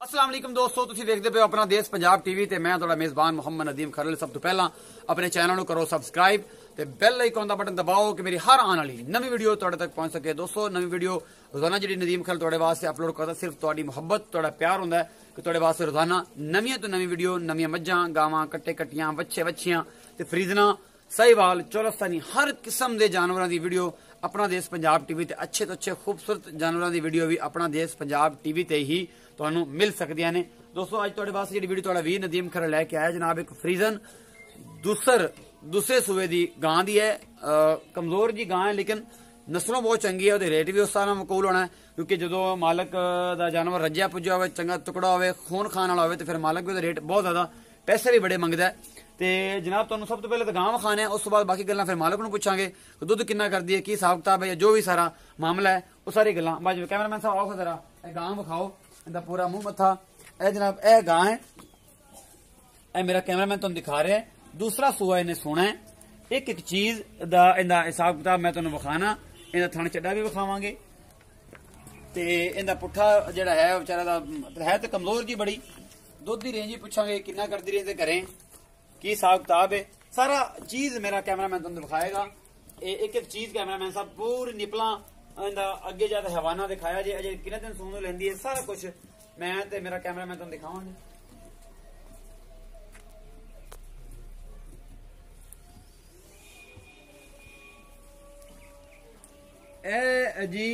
अस्सलाम वालेकुम दोस्तों, तुसीं देखदे पे हो अपना देश पंजाब टीवी ते मैं तुहाडा मेज़बान मुहम्मद नदीम खरल। सब तो पहला अपने चैनल नूं करो सबसक्राइब ते बेल आइकन दा बटन दबाओ कि मेरी हर आने वाली नवी वीडियो तुहाडे तक पहुंच सके। दोस्तों, नवी वीडियो रोजाना जी नदीम खरल तुहाडे वास्ते अपलोड करदा, सिर्फ तुहाडी मुहब्बत तुहाडा प्यार हुंदा है कि तुहाडे वास्ते रोजाना नवीं तो नवी वीडियो, नवीं मज्जां गावां कट्टे कट्टियां बच्चे बच्चियां ते फ्रीजना साहिवाल चौलस्तानी हर किस्म के जानवरों की वीडियो अपना देश पंजाब टीवी ते अच्छे तो अच्छे खूबसूरत जानवरों की वीडियो भी अपना देश पंजाब टीवी ते ही तुहानू मिल सकदियां ने। दोस्तों, अज तुहाडे वास्ते जिहड़ी वीडियो तुहाडा वीर नदीम खरल लैके आया जनाब, एक फ्रीजन दूसरे सूबे की गां दी है। कमजोर जी गां है लेकिन नस्लों बहुत चंगी है, रेट भी उस तरह मकूल होना है क्योंकि जो मालक का जानवर रज्या पुज्जा हो, चंगा टुकड़ा हो, खून खाने वाला हो, तो फिर मालक भी रेट बहुत ज्यादा पैसे भी बड़े मंगता है। तो जनाब तुहानू सब तो पहले तो गां विखाने, उस बाद बाकी गल्लां फिर मालक नूं पुछांगे दुध किन्ना करदी है, की हिसाब किताब है, जो भी सारा मामला है वो सारी गल्लां। बाज कैमरामैन साहब आओ जरा गां विखाओ, इहदा पूरा मुंह मत्था। ए जनाब ए गां है, ए मेरा कैमरामैन तुहानू दिखा रहा है। दूसरा सूआ इन्हें सोना है। एक एक चीज दा इहदा हिसाब किताब मैं तुहानू विखाना, इहदा थण चड्डा भी विखावांगे ते इहदा पुट्ठा जिहड़ा है बेचारा दा है तो कमजोर जी बड़ी। दुध की रेंज भी पुछांगे किन्ना करदी रही घरें, की हिसाब किताब है, सारा चीज मेरा कैमरामैन तुहानू दिखाएगा। एक एक चीज कैमरामैन साहब पूरी निपला अगे जाता हवाना दिखाया जे अजे किन्ने दिन सून लेंदी है, सारा कुछ मैं ते मेरा कैमरामैन तुहानू दिखावांगे। ए जी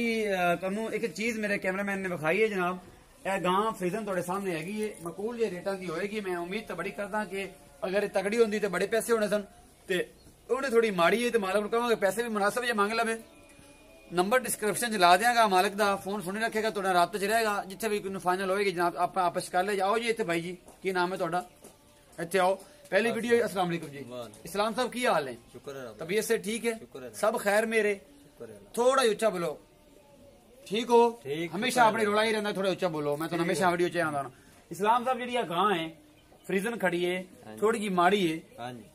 तुहानू एक चीज मेरे कैमरामैन ने विखाई है जनाब। ए गां फ्रीजन तुहाडे सामने हैगी है, मकूल जे रेटां दी होएगी। मैं उम्मीद तो बड़ी करदा कि अगर ये तगड़ी होंदी तो बड़े पैसे होने सन, ते उन्हें थोड़ी माड़ी है तो मालक को कहांगे पैसे भी मुनासिब जे मांग लवे। नंबर डिस्क्रिप्शन च ला देंगा, मालक दा फोन सुनी रखेगा, तुहाडा राब्ते च रहेगा। जिथे भी कोई फाइनल होएगी जनाब आप आपस कर ले। आओ जी इत्थे भाई जी, की नाम है तुहाडा? इत्थे आओ। पहली वीडियो। अस्सलाम वालेकुम जी। इस्लाम साहब की हाल है? तबीयत से ठीक है? सब खैर मेरे? थोड़ा उच्चा बोलो। ठीक हो? हमेशा अपनी रोला ही रहना, थोड़ा उच्चा बोलो। मैं तो हमेशा वीडियो च आंदा। इस्लाम साहब जी गां है फ्रीजन खड़ी है, थोड़ी जी माड़ी है,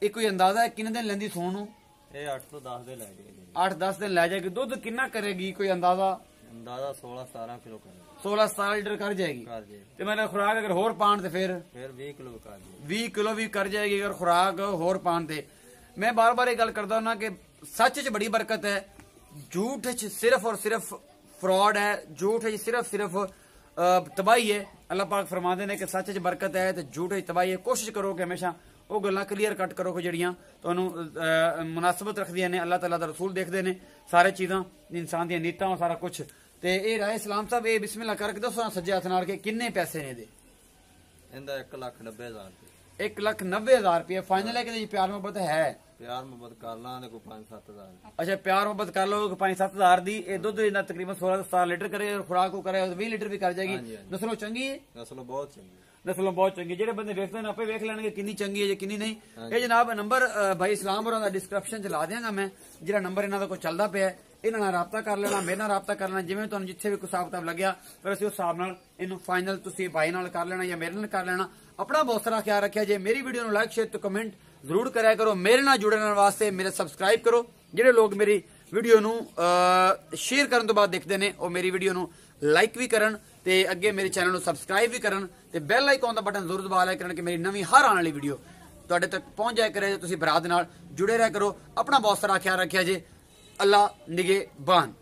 एक कोई अंदाजा है किन्ने दिन लेंदी सोन नूं? 8 ਤੋਂ 10 ਦੇ ਲੈ ਜਾਏਗੀ। 8-10 दिन लै जाएगी। दुध किन्ना करेगी कोई अंदाजा? अंदाजा 16-17 किलो करेगी। 16-17 लीटर कर जाएगी। तो मैंने खुराक अगर होर पान तो फिर 20 किलो कर जाएगी। 20 किलो भी कर जाएगी अगर खुराक होर पान ते। मैं बार बार ये गल करदा हूं ना कि सच च बड़ी बरकत है, झूठ च सिर्फ और सिर्फ फ्रॉड है, झूठ च सिर्फ तबाही है। अल्लाह पाक फरमाते हैं कि सच च बरकत है तो झूठ च तबाही है। कोशिश करो कि हमेशा वो गल्लां क्लीयर कट करो कि जड़ियां तुहानू मुनासबत रखदियां ने। अल्लाह ताला दा रसूल देखदे ने सारे चीज़ां, इंसान दी नीतां सारा कुछ। ते ए राय इस्लाम साहब ए बिस्मिल्लाह करके दसो सज्जे हत्थ नाल कि किन्ने पैसे ने दे? इंदा 1,90,000 रुपये। 1,90,000 रुपये फाइनल है कि प्यार मोहब्बत है? प्यार मोहब्बत कर लांगे कोई 5-7 हज़ार। अच्छा, प्यार मोहब्बत कर लो 5-7 हज़ार दी। दुध तकरीबन 16-17 लीटर करे, खुराक को करे 20 लीटर भी कर जाएगी। नस्लों चंगी है? नस्लों बहुत चंगी, नस्लों बहुत चंगी। जेडे बंदे वेखते हैं आपे वेख लेंगे किन्नी चंगी है किन्नी नहीं। ये जनाब नंबर भाई इस्लाम होरां दा डिस्क्रिप्शन च ला देंगा मैं, जिहड़ा नंबर इन्हां दा कोई चलदा पिया है, इन्हां नाल राबता कर लेना, मेरे नाल राबता कर लेना। जिवें तुहानू जिथे भी कोई हिसाब किताब लग्या फिर असीं उस हिसाब नाल इहनूं फाइनल तुसीं भाई नाल कर लेना या मेरे नाल कर लेना। अपना बहुत सारा ख्याल रखिया जे। मेरी वीडियो नूं लाइक शेयर तो कमेंट जरूर कराया करो। मेरे नाल जुड़ने वास्ते मेरे सबसक्राइब करो। जिहड़े लोग मेरी वीडियो नूं शेयर करन तो बाद देखदे ने वो मेरी वीडियो नूं लाइक भी करन ते अगे मेरे चैनल नूं सबसक्राइब भी करन ते बेल आइकन दा बटन जरूर दबा लिया करन कि मेरी नवीं हर आने वाली वीडियो तुहाडे तक पहुंच जाया करे। तुसीं भरा दे नाल जुड़े रहा करो। अपना बहुत सारा ख्याल रखिया जे। अल्लाह निगहबान।